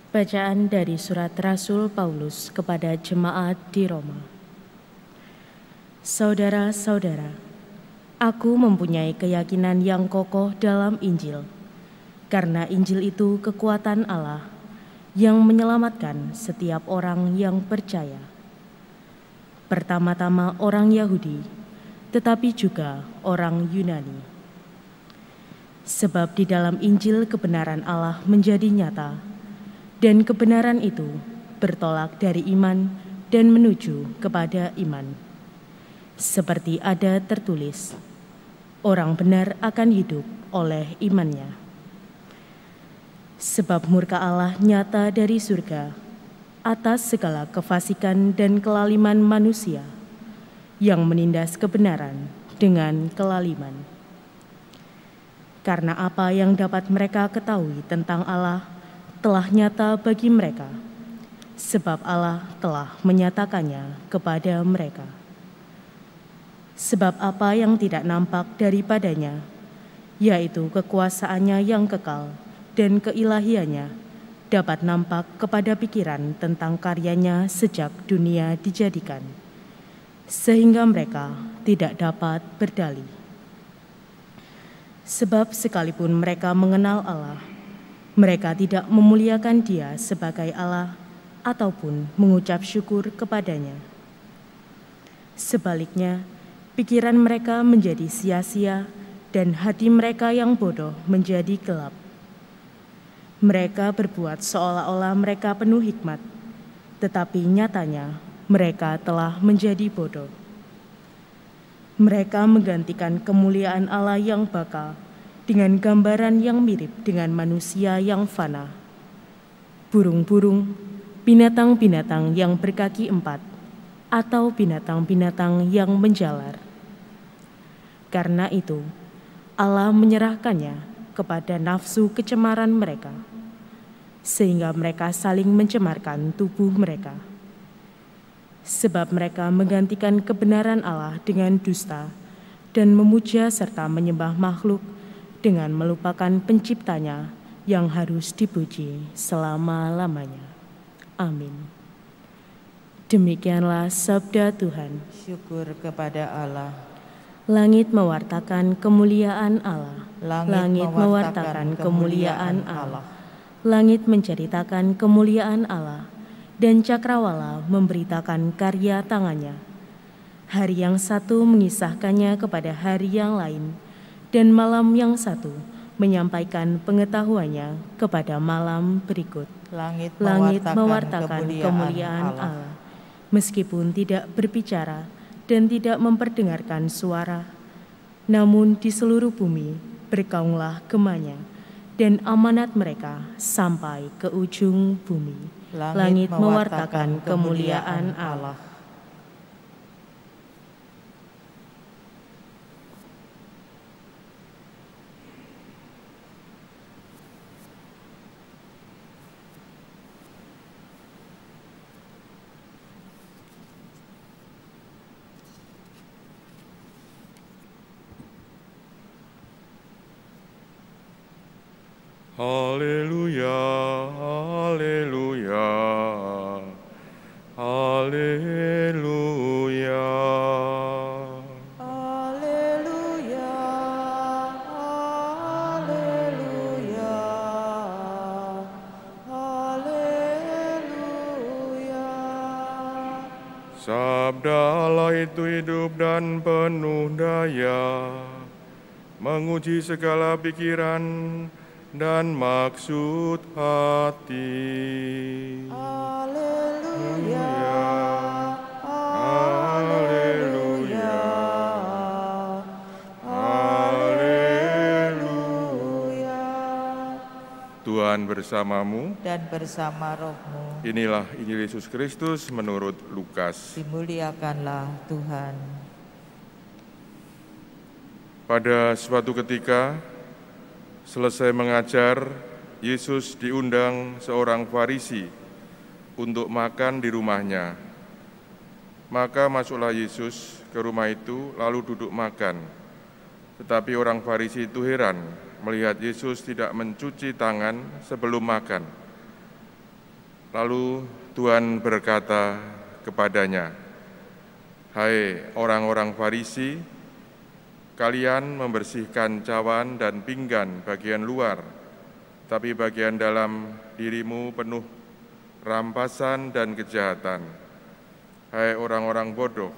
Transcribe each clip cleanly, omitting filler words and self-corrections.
Bacaan dari surat Rasul Paulus kepada jemaat di Roma. Saudara-saudara, aku mempunyai keyakinan yang kokoh dalam Injil, karena Injil itu kekuatan Allah yang menyelamatkan setiap orang yang percaya. Pertama-tama orang Yahudi, tetapi juga orang Yunani. Sebab di dalam Injil kebenaran Allah menjadi nyata, dan kebenaran itu bertolak dari iman dan menuju kepada iman. Seperti ada tertulis, orang benar akan hidup oleh imannya. Sebab murka Allah nyata dari surga atas segala kefasikan dan kelaliman manusia yang menindas kebenaran dengan kelaliman. Karena apa yang dapat mereka ketahui tentang Allah telah nyata bagi mereka, sebab Allah telah menyatakannya kepada mereka. Sebab apa yang tidak nampak daripadanya, yaitu kekuasaannya yang kekal dan keilahiannya, dapat nampak kepada pikiran tentang karyanya sejak dunia dijadikan, sehingga mereka tidak dapat berdalih. Sebab sekalipun mereka mengenal Allah, mereka tidak memuliakan Dia sebagai Allah ataupun mengucap syukur kepadanya. Sebaliknya, pikiran mereka menjadi sia-sia dan hati mereka yang bodoh menjadi gelap. Mereka berbuat seolah-olah mereka penuh hikmat, tetapi nyatanya mereka telah menjadi bodoh. Mereka menggantikan kemuliaan Allah yang bakal dengan gambaran yang mirip dengan manusia yang fana, burung-burung, binatang-binatang yang berkaki 4, atau binatang-binatang yang menjalar. Karena itu, Allah menyerahkannya kepada nafsu kecemaran mereka, sehingga mereka saling mencemarkan tubuh mereka. Sebab mereka menggantikan kebenaran Allah dengan dusta dan memuja serta menyembah makhluk dengan melupakan penciptanya yang harus dipuji selama-lamanya. Amin. Demikianlah sabda Tuhan. Syukur kepada Allah. Langit mewartakan kemuliaan Allah. Langit mewartakan kemuliaan Allah. Langit menceritakan kemuliaan Allah, dan cakrawala memberitakan karya tangannya. Hari yang satu mengisahkannya kepada hari yang lain, dan malam yang satu menyampaikan pengetahuannya kepada malam berikut. Langit mewartakan kemuliaan Allah, meskipun tidak berbicara dan tidak memperdengarkan suara, namun di seluruh bumi bergaunglah gemanya, dan amanat mereka sampai ke ujung bumi. Langit mewartakan kemuliaan Allah. Haleluya, haleluya, haleluya. Haleluya, haleluya, haleluya. Sabda Allah itu hidup dan penuh daya, menguji segala pikiran dan maksud hati. Haleluya, haleluya, haleluya. Tuhan bersamamu Dan bersama rohmu. Inilah Injil Yesus Kristus menurut Lukas. Dimuliakanlah Tuhan. Pada suatu ketika, selesai mengajar, Yesus diundang seorang Farisi untuk makan di rumahnya. Maka masuklah Yesus ke rumah itu lalu duduk makan. Tetapi orang Farisi itu heran melihat Yesus tidak mencuci tangan sebelum makan. Lalu Tuhan berkata kepadanya, "Hai orang-orang Farisi, kalian membersihkan cawan dan pinggan bagian luar, tapi bagian dalam dirimu penuh rampasan dan kejahatan. Hai orang-orang bodoh,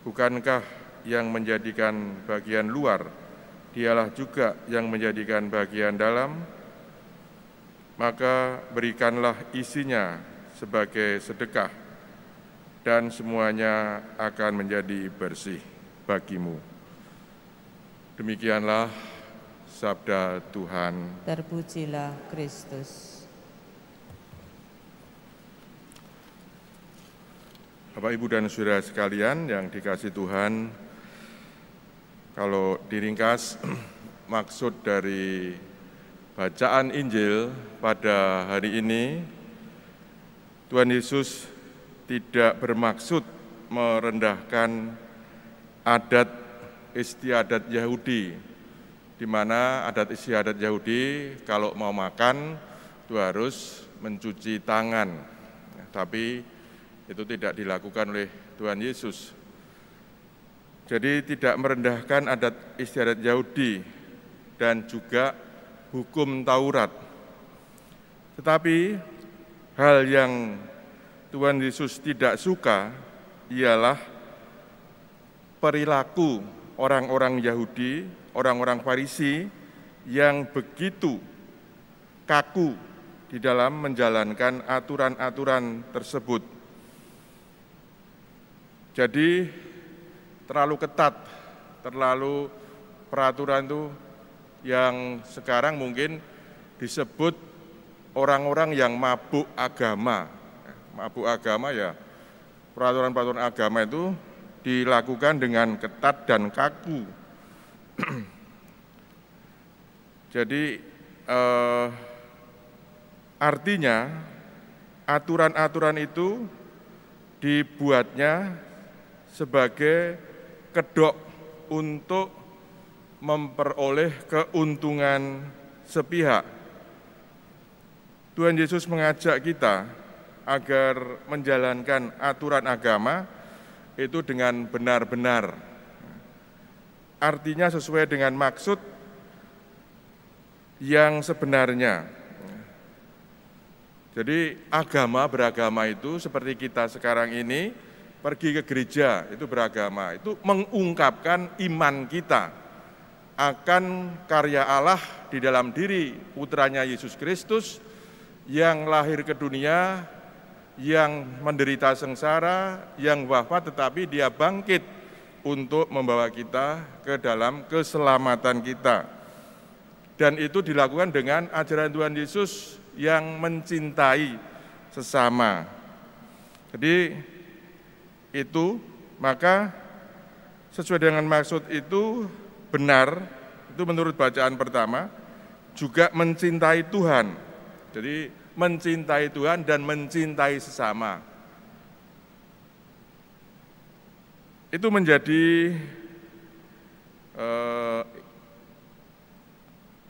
bukankah yang menjadikan bagian luar, dialah juga yang menjadikan bagian dalam? Maka berikanlah isinya sebagai sedekah, dan semuanya akan menjadi bersih bagimu." Demikianlah sabda Tuhan. Terpujilah Kristus. Bapak, Ibu, dan saudara sekalian yang dikasihi Tuhan, kalau diringkas maksud dari bacaan Injil pada hari ini, Tuhan Yesus tidak bermaksud merendahkan adat istiadat Yahudi, di mana adat istiadat Yahudi kalau mau makan itu harus mencuci tangan, tapi itu tidak dilakukan oleh Tuhan Yesus. Jadi tidak merendahkan adat istiadat Yahudi dan juga hukum Taurat. Tetapi hal yang Tuhan Yesus tidak suka ialah perilaku orang-orang Yahudi, orang-orang Farisi yang begitu kaku di dalam menjalankan aturan-aturan tersebut. Jadi terlalu ketat, terlalu peraturan itu yang sekarang mungkin disebut orang-orang yang mabuk agama. Mabuk agama ya, peraturan-peraturan agama itu dilakukan dengan ketat dan kaku. Jadi artinya aturan-aturan itu dibuatnya sebagai kedok untuk memperoleh keuntungan sepihak. Tuhan Yesus mengajak kita agar menjalankan aturan agama itu dengan benar-benar. Artinya sesuai dengan maksud yang sebenarnya. Jadi beragama itu seperti kita sekarang ini pergi ke gereja itu beragama, itu mengungkapkan iman kita akan karya Allah di dalam diri putranya Yesus Kristus yang lahir ke dunia, yang menderita sengsara, yang wafat tetapi dia bangkit untuk membawa kita ke dalam keselamatan kita. Dan itu dilakukan dengan ajaran Tuhan Yesus yang mencintai sesama. Jadi itu, maka sesuai dengan maksud itu benar, itu menurut bacaan pertama, juga mencintai Tuhan. Jadi mencintai Tuhan dan mencintai sesama. Itu menjadi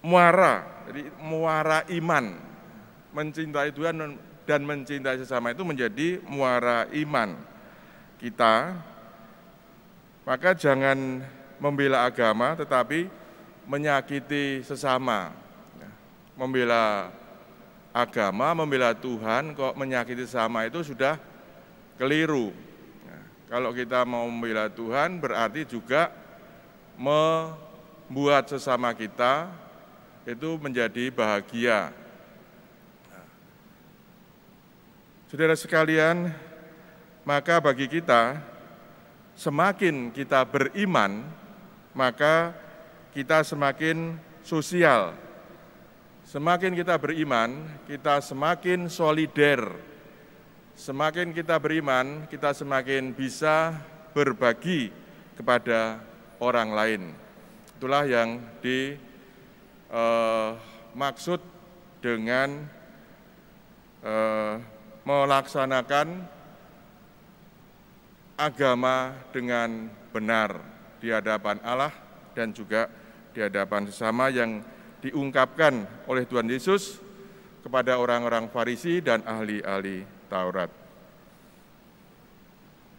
muara, jadi muara iman. Mencintai Tuhan dan mencintai sesama itu menjadi muara iman kita. Maka jangan membela agama tetapi menyakiti sesama. Membela agama, membela Tuhan kok menyakiti sesama itu sudah keliru. Kalau kita mau membela Tuhan berarti juga membuat sesama kita itu menjadi bahagia. Saudara sekalian, maka bagi kita, semakin kita beriman, maka kita semakin sosial. Semakin kita beriman, kita semakin solider. Semakin kita beriman, kita semakin bisa berbagi kepada orang lain. Itulah yang dimaksud dengan melaksanakan agama dengan benar di hadapan Allah dan juga di hadapan sesama yang diungkapkan oleh Tuhan Yesus kepada orang-orang Farisi dan ahli-ahli Taurat.